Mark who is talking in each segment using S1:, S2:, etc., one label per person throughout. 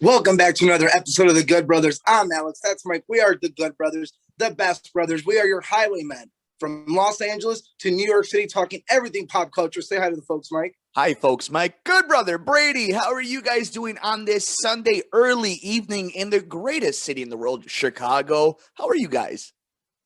S1: Welcome back to another episode of the Good Brothers. I'm Alex. That's Mike. We are the Good Brothers, the best brothers. We are your highwaymen from Los Angeles to New York City, talking everything pop culture. Say hi to the folks, Mike.
S2: Hi, folks. My good brother, Brady. How are you guys doing on this Sunday early evening in the greatest city in the world, Chicago? How are you guys?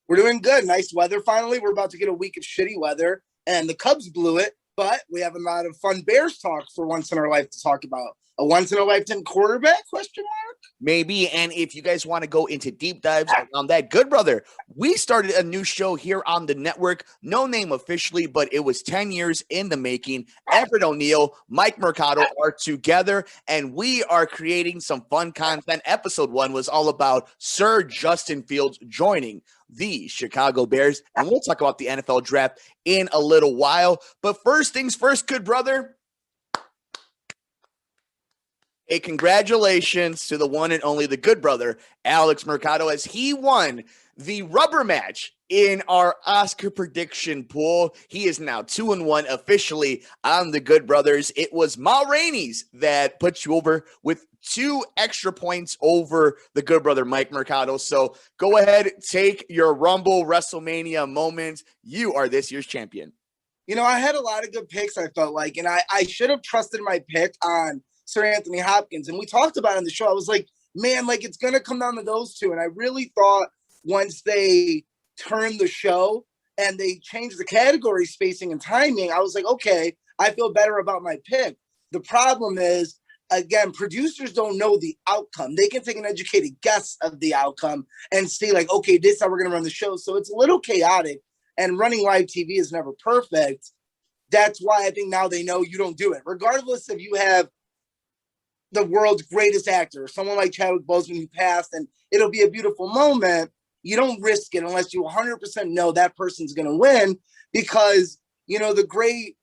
S1: We're doing good. Nice weather finally. We're about to get a week of shitty weather, and the Cubs blew it, but we have a lot of fun Bears talk for once in our life to talk about. A once-in-a-lifetime quarterback, question mark?
S2: Maybe. And if you guys want to go into deep dives on that, good brother, we started a new show here on the network. No name officially, but it was 10 years in the making. Everett O'Neill, Mike Mercado are together, and we are creating some fun content. Episode 1 was all about Sir Justin Fields joining the Chicago Bears, and we'll talk about the NFL draft in a little while. But first things first, good brother, a congratulations to the one and only the good brother, Alex Mercado, as he won the rubber match in our Oscar prediction pool. He is now 2-1 officially on the Good Brothers. It was Ma Rainey's that put you over with 2 extra points over the good brother, Mike Mercado. So go ahead, take your Rumble WrestleMania moment. You are this year's champion.
S1: You know, I had a lot of good picks, I felt like, and I should have trusted my pick on Sir Anthony Hopkins. And we talked about it on the show. I was like, man, like it's going to come down to those two. And I really thought once they turned the show and they changed the category spacing and timing, I was like, okay, I feel better about my pick. The problem is, again, producers don't know the outcome. They can take an educated guess of the outcome and see like, okay, this is how we're going to run the show. So it's a little chaotic, and running live TV is never perfect. That's why I think now they know you don't do it. Regardless if you have the world's greatest actor, someone like Chadwick Boseman who passed, and it'll be a beautiful moment, you don't risk it unless you 100% know that person's going to win, because, you know, the great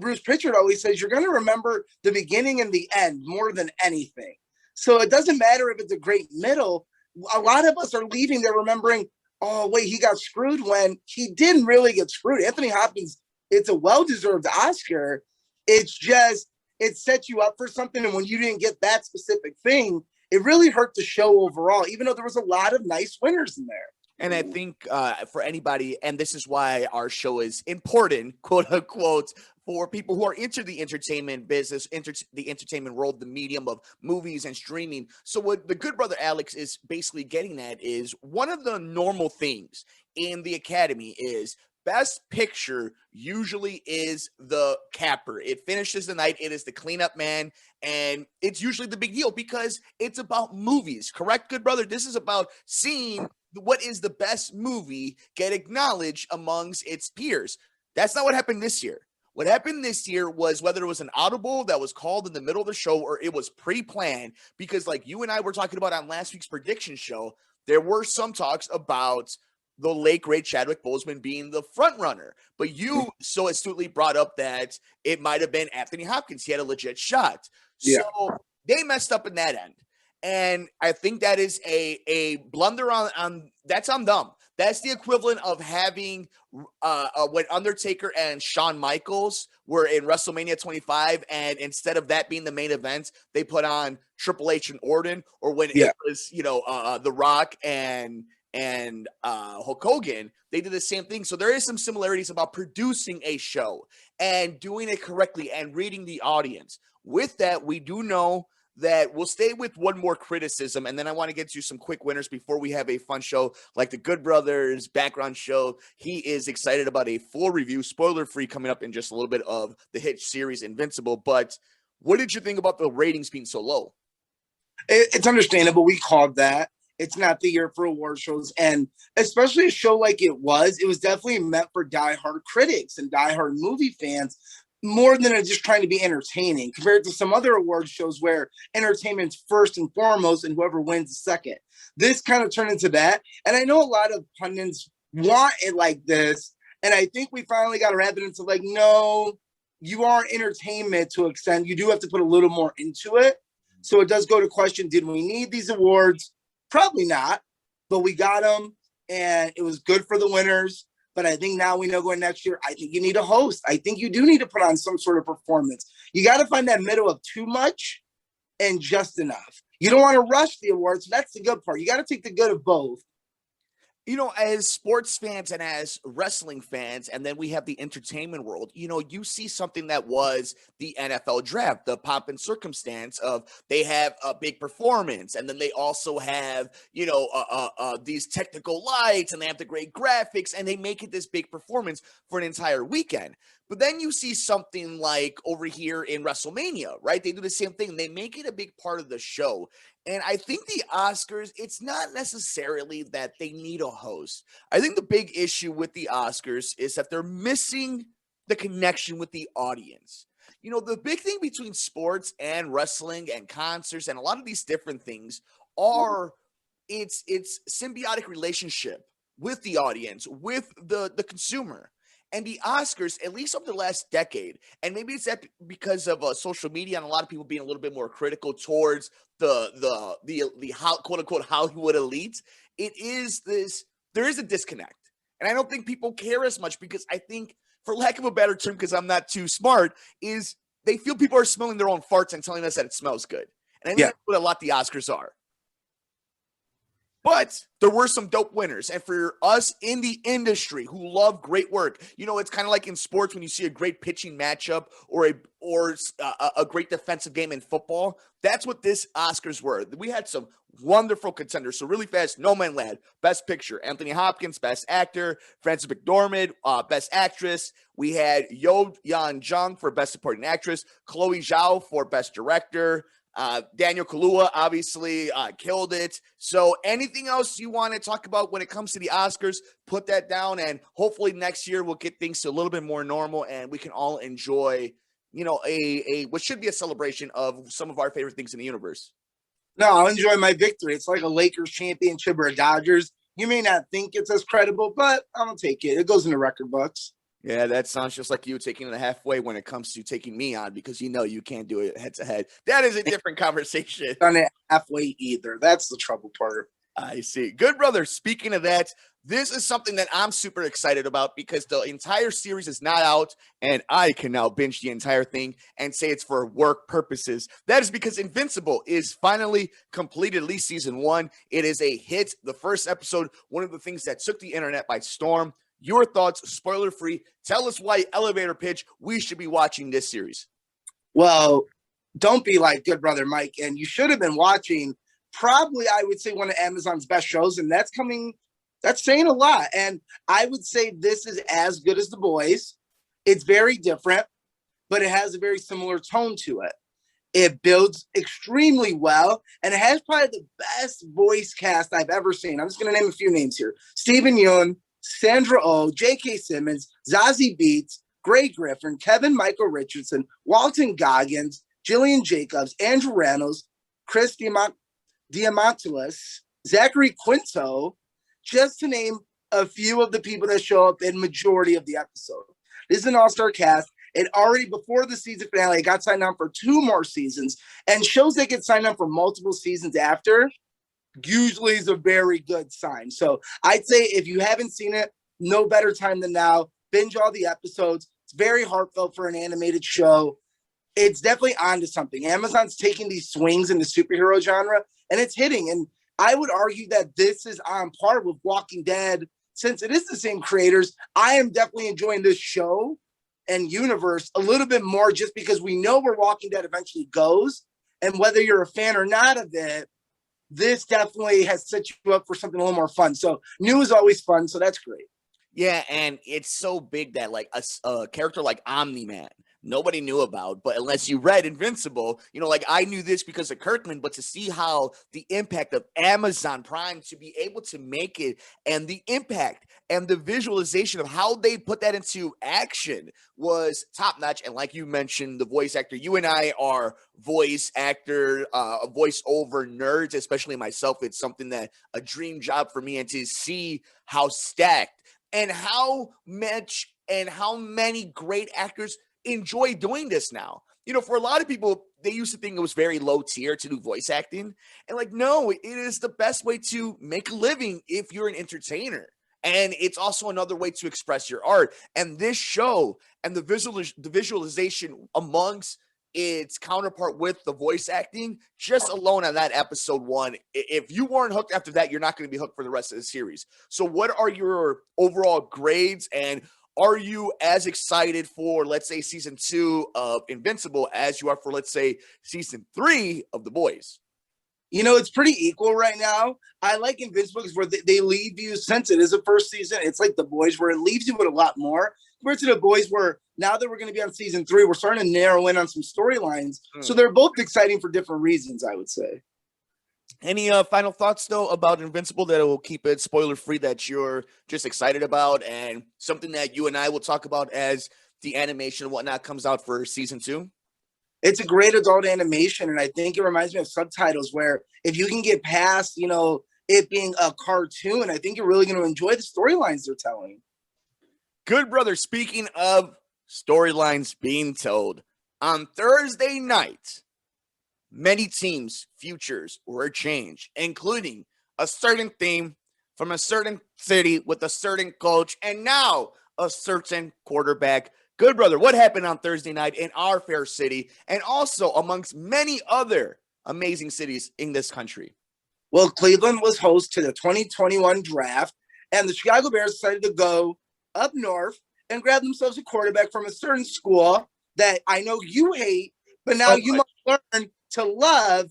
S1: Bruce Pritchard always says you're going to remember the beginning and the end more than anything. So it doesn't matter if it's a great middle. A lot of us are leaving there remembering, oh, wait, he got screwed, when he didn't really get screwed. Anthony Hopkins, it's a well-deserved Oscar. It's just, it sets you up for something. And when you didn't get that specific thing, it really hurt the show overall, even though there was a lot of nice winners in there.
S2: And I think for anybody, and this is why our show is important, quote unquote, for people who are into the entertainment business, the entertainment world, the medium of movies and streaming. So what the good brother Alex is basically getting at is one of the normal things in the Academy is Best Picture usually is the capper. It finishes the night. It is the cleanup man. And it's usually the big deal because it's about movies. Correct, good brother? This is about seeing what is the best movie get acknowledged amongst its peers. That's not what happened this year. What happened this year was whether it was an audible that was called in the middle of the show or it was pre-planned, because like you and I were talking about on last week's prediction show, there were some talks about the late great Chadwick Boseman being the front runner. But you so astutely brought up that it might have been Anthony Hopkins. He had a legit shot.
S1: Yeah.
S2: So they messed up in that end. And I think that is a blunder on that's on them. That's the equivalent of having when Undertaker and Shawn Michaels were in WrestleMania 25, and instead of that being the main event, they put on Triple H and Orton, or when it was, The Rock and Hulk Hogan, they did the same thing. So there is some similarities about producing a show and doing it correctly and reading the audience. With that, we do know that we'll stay with one more criticism, and then I want to get to some quick winners before we have a fun show like the Good Brothers background show. He is excited about a full review, spoiler-free, coming up in just a little bit of the hit series Invincible. But what did you think about the ratings being so low?
S1: It's understandable. We called that. It's not the year for award shows, and especially a show like it was definitely meant for diehard critics and diehard movie fans, more than just trying to be entertaining, compared to some other award shows where entertainment's first and foremost and whoever wins second. This kind of turned into that. And I know a lot of pundits want it like this. And I think we finally got to wrap it into like, no, you are entertainment to an extent. You do have to put a little more into it. So it does go to question, did we need these awards? Probably not, but we got them and it was good for the winners. But I think now we know going next year, I think you need a host. I think you do need to put on some sort of performance. You got to find that middle of too much and just enough. You don't want to rush the awards. So that's the good part. You got to take the good of both.
S2: You know, as sports fans and as wrestling fans, and then we have the entertainment world, you know, you see something that was the NFL draft, the pomp and circumstance of they have a big performance, and then they also have, you know, these technical lights, and they have the great graphics, and they make it this big performance for an entire weekend. But then you see something like over here in WrestleMania, right? They do the same thing. They make it a big part of the show. And I think the Oscars, it's not necessarily that they need a host. I think the big issue with the Oscars is that they're missing the connection with the audience. You know, the big thing between sports and wrestling and concerts and a lot of these different things are it's symbiotic relationship with the audience, with the consumer. And the Oscars, at least over the last decade, and maybe it's that because of social media and a lot of people being a little bit more critical towards the how, quote unquote Hollywood elite, it is this, there is a disconnect. And I don't think people care as much because I think, for lack of a better term, because I'm not too smart, is they feel people are smelling their own farts and telling us that it smells good. And I think that's what a lot the Oscars are. But there were some dope winners. And for us in the industry who love great work, you know, it's kind of like in sports when you see a great pitching matchup or a great defensive game in football. That's what this Oscars were. We had some wonderful contenders. So really fast, Nomadland, Best Picture. Anthony Hopkins, Best Actor. Frances McDormand, Best Actress. We had Yo Yan Jung for Best Supporting Actress. Chloe Zhao for Best Director. Daniel Kaluuya obviously killed it. So anything else you want to talk about when it comes to the Oscars, put that down, and hopefully next year we'll get things to a little bit more normal and we can all enjoy, you know, a what should be a celebration of some of our favorite things in the universe.
S1: No, I'll enjoy my victory. It's like a Lakers championship or a Dodgers. You may not think it's as credible, but I'm gonna take it. It goes in the record books.
S2: Yeah, that sounds just like you taking it halfway when it comes to taking me on because you know you can't do it head to head. That is a different conversation.
S1: Done it halfway either. That's the trouble part.
S2: I see. Good brother. Speaking of that, this is something that I'm super excited about because the entire series is not out and I can now binge the entire thing and say it's for work purposes. That is because Invincible is finally completed, at least season 1. It is a hit. The first episode, one of the things that took the internet by storm. Your thoughts, spoiler free. Tell us why, elevator pitch, we should be watching this series.
S1: Well, don't be like Good Brother Mike. And you should have been watching probably, I would say, one of Amazon's best shows. And that's saying a lot. And I would say this is as good as The Boys. It's very different, but it has a very similar tone to it. It builds extremely well, and it has probably the best voice cast I've ever seen. I'm just going to name a few names here. Stephen Yeun, Sandra Oh, J.K. Simmons, Zazie Beetz, Gray Griffin, Kevin Michael Richardson, Walton Goggins, Jillian Jacobs, Andrew Reynolds, Chris Diamantoulis, Zachary Quinto, just to name a few of the people that show up in majority of the episode. This is an all-star cast. It already, before the season finale, it got signed on for 2 more seasons, and shows that get signed on for multiple seasons after usually is a very good sign. So I'd say if you haven't seen it, no better time than now. Binge all the episodes. It's very heartfelt for an animated show. It's definitely onto something. Amazon's taking these swings in the superhero genre, and it's hitting. And I would argue that this is on par with Walking Dead. Since it is the same creators, I am definitely enjoying this show and universe a little bit more just because we know where Walking Dead eventually goes. And whether you're a fan or not of it, this definitely has set you up for something a little more fun. So new is always fun. So that's great.
S2: Yeah, and it's so big that like a character like Omni-Man, nobody knew about, but unless you read Invincible, you know, like I knew this because of Kirkman, but to see how the impact of Amazon Prime to be able to make it and the impact and the visualization of how they put that into action was top notch. And like you mentioned, the voice actor, you and I are voice actor, voiceover nerds, especially myself. It's something that a dream job for me, and to see how stacked and how much and how many great actors enjoy doing this now. You know, for a lot of people, they used to think it was very low tier to do voice acting. And like, no, it is the best way to make a living if you're an entertainer. And it's also another way to express your art. And this show and the visualization amongst its counterpart with the voice acting, just alone on that episode 1, if you weren't hooked after that, you're not going to be hooked for the rest of the series. So what are your overall grades, and are you as excited for, let's say, season 2 of Invincible as you are for, let's say, season 3 of The Boys?
S1: You know, it's pretty equal right now. I like Invincible because where they leave you, since it is a first season, it's like The Boys where it leaves you with a lot more. Compared to The Boys where now that we're going to be on season 3, we're starting to narrow in on some storylines. So they're both exciting for different reasons, I would say.
S2: Any final thoughts, though, about Invincible that will keep it spoiler-free that you're just excited about, and something that you and I will talk about as the animation and whatnot comes out for season 2?
S1: It's a great adult animation, and I think it reminds me of Subtitles, where if you can get past, you know, it being a cartoon, I think you're really going to enjoy the storylines they're telling.
S2: Good Brothers, speaking of storylines being told, on Thursday night, many teams' futures were changed, including a certain theme from a certain city with a certain coach, and now a certain quarterback. Good brother, what happened on Thursday night in our fair city, and also amongst many other amazing cities in this country?
S1: Well, Cleveland was host to the 2021 draft, and the Chicago Bears decided to go up north and grab themselves a quarterback from a certain school that I know you hate, but now you must learn to love.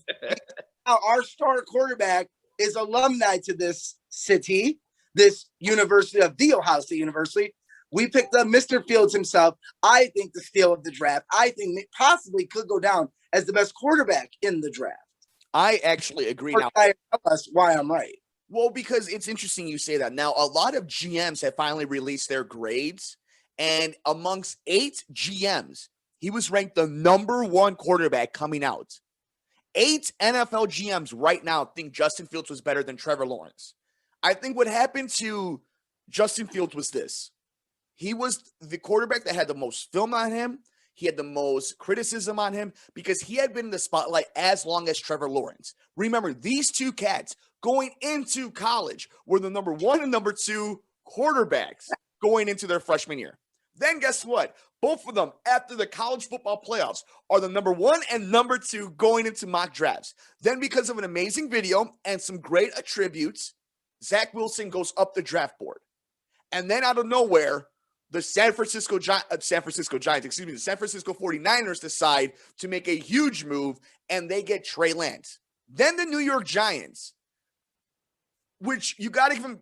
S1: Our star quarterback is alumni to this city, this university of the Ohio State University. We picked up Mr. Fields himself. I think the steal of the draft. I think it possibly could go down as the best quarterback in the draft.
S2: I actually agree. Now,
S1: tell us why I'm right.
S2: Well, because it's interesting you say that. Now, a lot of GMs have finally released their grades, and amongst 8 GMs, he was ranked the number 1 quarterback coming out. 8 NFL GMs right now think Justin Fields was better than Trevor Lawrence. I think what happened to Justin Fields was this. He was the quarterback that had the most film on him. He had the most criticism on him because he had been in the spotlight as long as Trevor Lawrence. Remember, these two cats going into college were the number 1 and number 2 quarterbacks going into their freshman year. Then guess what? Both of them, after the college football playoffs, are the number 1 and number 2 going into mock drafts. Then because of an amazing video and some great attributes, Zach Wilson goes up the draft board. And then out of nowhere, the San Francisco Giants, the San Francisco 49ers decide to make a huge move, and they get Trey Lance. Then the New York Giants, which you got to give them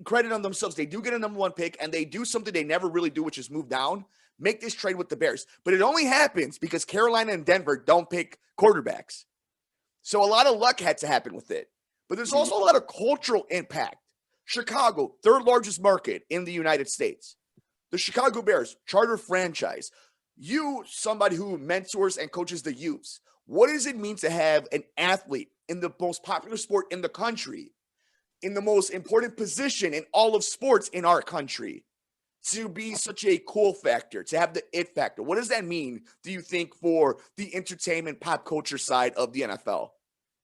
S2: credit on themselves. They do get a number 1 pick, and they do something they never really do, which is move down, make this trade with the Bears. But it only happens because Carolina and Denver don't pick quarterbacks. So a lot of luck had to happen with it. But there's also a lot of cultural impact. Chicago, 3rd largest market in the United States. The Chicago Bears, charter franchise. You, somebody who mentors and coaches the youths, what does it mean to have an athlete in the most popular sport in the country, in the most important position in all of sports in our country, to be such a cool factor, to have the it factor? What does that mean, do you think, for the entertainment pop culture side of the NFL?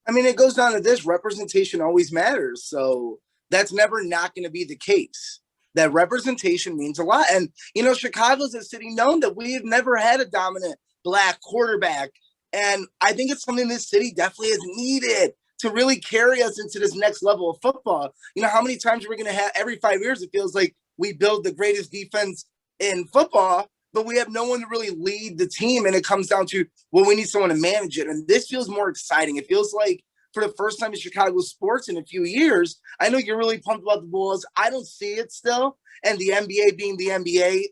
S1: I mean, it goes down to this: representation always matters. So that's never not going to be the case. That representation means a lot. And, you know, Chicago's a city known that we have never had a dominant Black quarterback. And I think it's something this city definitely has needed to really carry us into this next level of football. You know, how many times are we going to have every 5 years? It feels like we build the greatest defense in football, but we have no one to really lead the team. And it comes down to, well, we need someone to manage it. And this feels more exciting. It feels like, for the first time in Chicago sports in a few years, I know you're really pumped about the Bulls. I don't see it still. And the NBA being the NBA,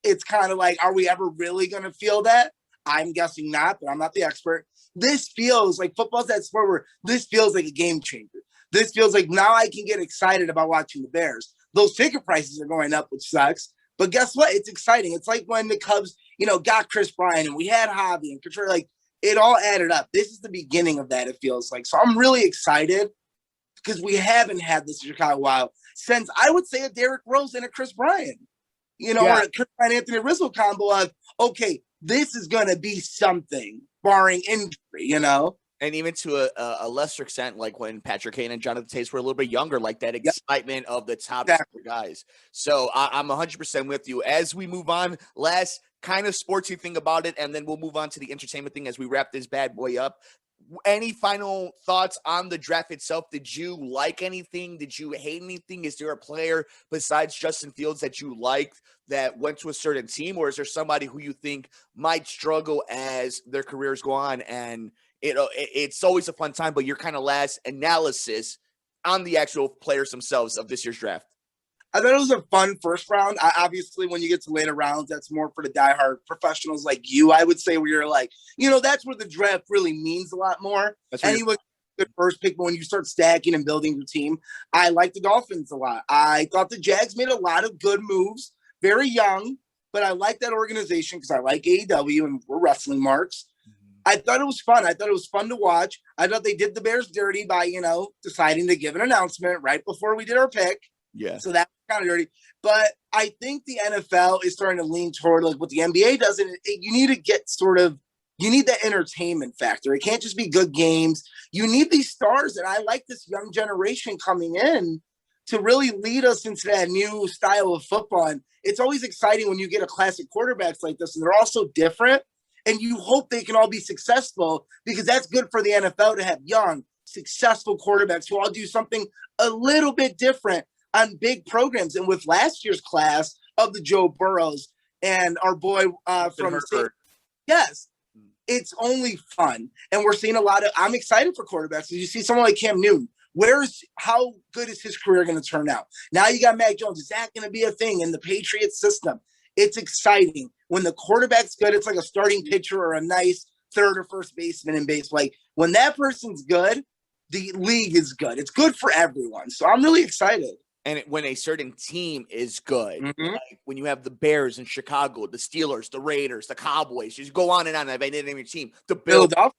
S1: it's kind of like, are we ever really going to feel that? I'm guessing not, but I'm not the expert. This feels like football's that sport where this feels like a game changer. This feels like now I can get excited about watching the Bears. Those ticket prices are going up, which sucks. But guess what? It's exciting. It's like when the Cubs, you know, got Chris Bryant and we had Javi and Contreras, like, it all added up. This is the beginning of that, it feels like. So I'm really excited because we haven't had this in Chicago while since, I would say, a Derrick Rose and a Chris Bryant, you know, or a Chris Bryant, Anthony Rizzo combo of, okay, this is going to be something, barring injury, you know?
S2: And even to a lesser extent, like when Patrick Kane and Jonathan Tays were a little bit younger, like that excitement of the top guys. So I'm 100% with you. As we move on, last kind of sportsy thing about it, and then we'll move on to the entertainment thing as we wrap this bad boy up. Any final thoughts on the draft itself? Did you like anything? Did you hate anything? Is there a player besides Justin Fields that you liked that went to a certain team, or is there somebody who you think might struggle as their careers go on? And it's always a fun time, but your kind of last analysis on the actual players themselves of this year's draft.
S1: I thought it was a fun first round. Obviously, when you get to later rounds, that's more for the diehard professionals like you, I would say, where you're like, that's where the draft really means a lot more. Anyone good first pick, but when you start stacking and building your team, I like the Dolphins a lot. I thought the Jags made a lot of good moves, very young, but I like that organization because I like AEW and we're wrestling marks. I thought it was fun. I thought it was fun to watch. I thought they did the Bears dirty by, deciding to give an announcement right before we did our pick.
S2: Yeah.
S1: So that's kind of dirty. But I think the NFL is starting to lean toward like what the NBA does. And you need to get you need that entertainment factor. It can't just be good games. You need these stars. And I like this young generation coming in to really lead us into that new style of football. And it's always exciting when you get a classic quarterbacks like this. And they're all so different. And you hope they can all be successful because that's good for the NFL to have young, successful quarterbacks who all do something a little bit different on big programs. And with last year's class of the Joe Burrows and our boy from yes, it's only fun. And we're seeing I'm excited for quarterbacks. You see someone like Cam Newton. How good is his career going to turn out? Now you got Mac Jones. Is that going to be a thing in the Patriots system? It's exciting. When the quarterback's good, it's like a starting pitcher or a nice third or first baseman in baseball. Like when that person's good, the league is good. It's good for everyone. So I'm really excited.
S2: And when a certain team is good, like when you have the Bears in Chicago, the Steelers, the Raiders, the Cowboys, you go on and on. If I didn't name your team, the
S1: Philadelphia.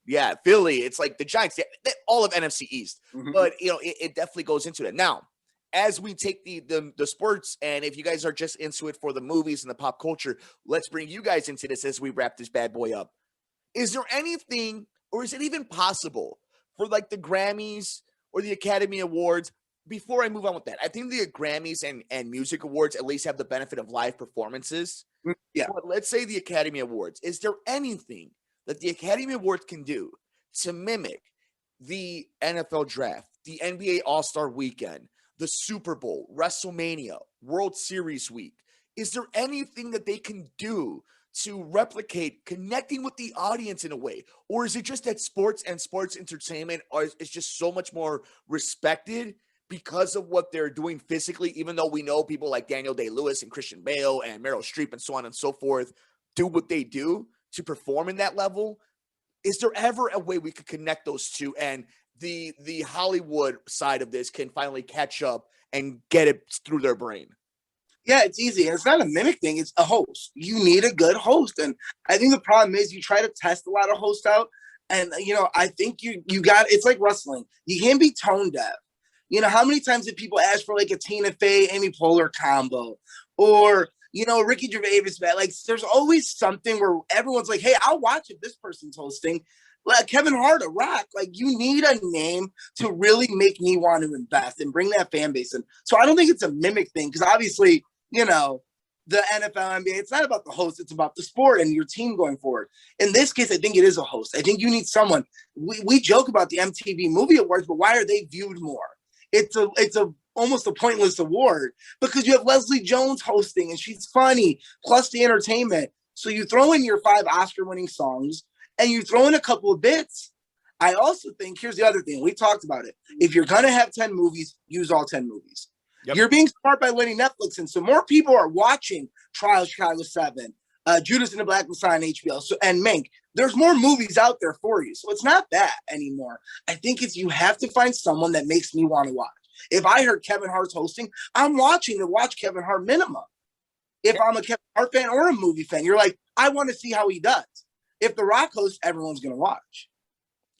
S2: Yeah, Philly. It's like the Giants, all of NFC East. But, it definitely goes into it. Now, as we take the sports, and if you guys are just into it for the movies and the pop culture, let's bring you guys into this as we wrap this bad boy up. Is there anything, or is it even possible for like the Grammys or the Academy Awards? Before I move on with that, I think the Grammys and music awards at least have the benefit of live performances.
S1: Yeah.
S2: But let's say the Academy Awards. Is there anything that the Academy Awards can do to mimic the NFL draft, the NBA All-Star Weekend, the Super Bowl, WrestleMania, World Series Week? Is there anything that they can do to replicate connecting with the audience in a way? Or is it just that sports and sports entertainment is just so much more respected because of what they're doing physically, even though we know people like Daniel Day-Lewis and Christian Bale and Meryl Streep and so on and so forth do what they do to perform in that level? Is there ever a way we could connect those two and the Hollywood side of this can finally catch up and get it through their brain?
S1: Yeah, it's easy. And it's not a mimic thing. It's a host. You need a good host. And I think the problem is you try to test a lot of hosts out. And, I think you got, it's like wrestling. You can't be tone deaf. How many times did people ask for like a Tina Fey, Amy Poehler combo or, Ricky Gervais, like there's always something where everyone's like, hey, I'll watch if this person's hosting. Like Kevin Hart, a Rock, like you need a name to really make me want to invest and bring that fan base in. So I don't think it's a mimic thing because obviously, the NFL, NBA, it's not about the host, it's about the sport and your team going forward. In this case, I think it is a host. I think you need someone. We joke about the MTV Movie Awards, but why are they viewed more? It's almost a pointless award because you have Leslie Jones hosting and she's funny, plus the entertainment. So you throw in your 5 Oscar-winning songs and you throw in a couple of bits. I also think, here's the other thing, we talked about it. If you're going to have 10 movies, use all 10 movies. Yep. You're being smart by letting Netflix in. So more people are watching Trial Chicago 7, Judas and the Black Messiah on HBO, and Mank. There's more movies out there for you. So it's not that anymore. I think you have to find someone that makes me want to watch. If I heard Kevin Hart's hosting, I'm watching to watch Kevin Hart minimum. If I'm a Kevin Hart fan or a movie fan, you're like, I want to see how he does. If The Rock hosts, everyone's going to watch.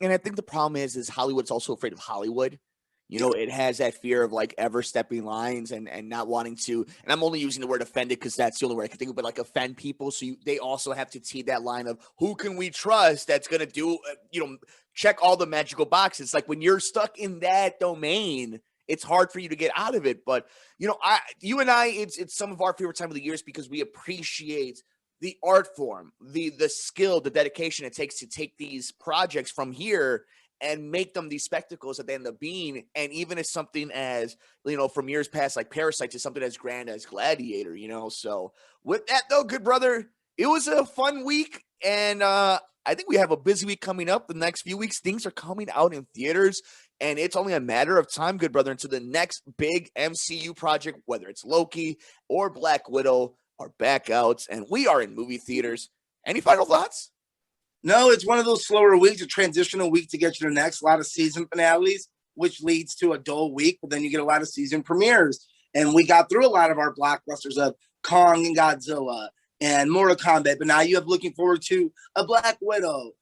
S2: And I think the problem is Hollywood's also afraid of Hollywood. It has that fear of like ever stepping lines and not wanting to, and I'm only using the word offended because that's the only word I can think of, but like offend people. So they also have to tee that line of who can we trust that's going to do, check all the magical boxes. Like when you're stuck in that domain, it's hard for you to get out of it. But, you and I, it's some of our favorite time of the years because we appreciate the art form, the skill, the dedication it takes to take these projects from here and make them these spectacles that they end up being. And even as something as, from years past, like Parasite, to something as grand as Gladiator, So with that, though, good brother, it was a fun week. And I think we have a busy week coming up. The next few weeks, things are coming out in theaters. And it's only a matter of time, good brother, until the next big MCU project, whether it's Loki or Black Widow, are back out. And we are in movie theaters. Any final thoughts?
S1: No, it's one of those slower weeks, a transitional week to get you to the next. A lot of season finales, which leads to a dull week, but then you get a lot of season premieres. And we got through a lot of our blockbusters of Kong and Godzilla and Mortal Kombat, but now you have looking forward to a Black Widow,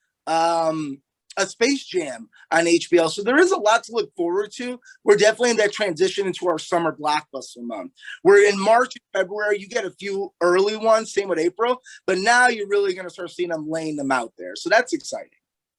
S1: a Space Jam on HBO. So there is a lot to look forward to. We're definitely in that transition into our summer blockbuster month. We're in March and February. You get a few early ones, same with April, but now you're really going to start seeing them laying them out there. So that's exciting.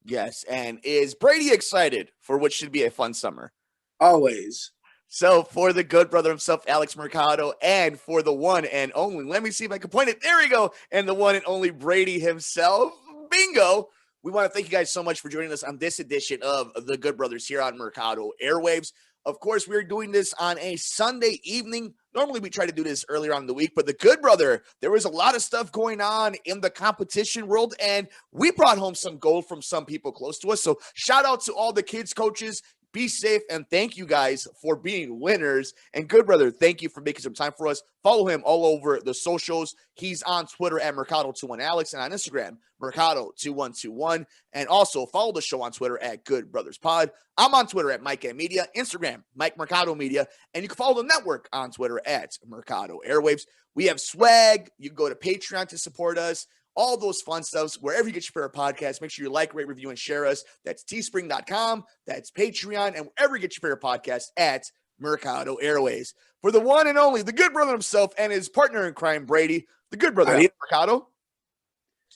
S2: Yes. And is Brady excited for what should be a fun summer?
S1: Always.
S2: So for the good brother himself, Alex Mercado, and for the one and only, let me see if I can point it. There we go. And the one and only Brady himself. Bingo. We want to thank you guys so much for joining us on this edition of the Good Brothers here on Mercado Airwaves. Of course, we're doing this on a Sunday evening. Normally, we try to do this earlier on in the week, but the Good Brother, there was a lot of stuff going on in the competition world, and we brought home some gold from some people close to us. So shout out to all the kids coaches. Be safe, and thank you guys for being winners. And good brother, thank you for making some time for us. Follow him all over the socials. He's on Twitter at Mercado21Alex and on Instagram, Mercado2121. And also follow the show on Twitter at Good Brothers Pod. I'm on Twitter at Mike M Media, Instagram, Mike Mercado Media, and you can follow the network on Twitter at Mercado Airwaves. We have swag. You can go to Patreon to support us. All those fun stuffs, wherever you get your favorite podcast, make sure you like, rate, review, and share us. That's teespring.com, that's Patreon, and wherever you get your favorite podcast at Mercado Airways. For the one and only, the good brother himself and his partner in crime, Brady, the good brother, Mercado.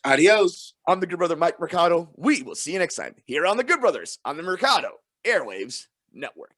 S1: Adios.
S2: I'm the good brother, Mike Mercado. We will see you next time here on the Good Brothers on the Mercado Airwaves Network.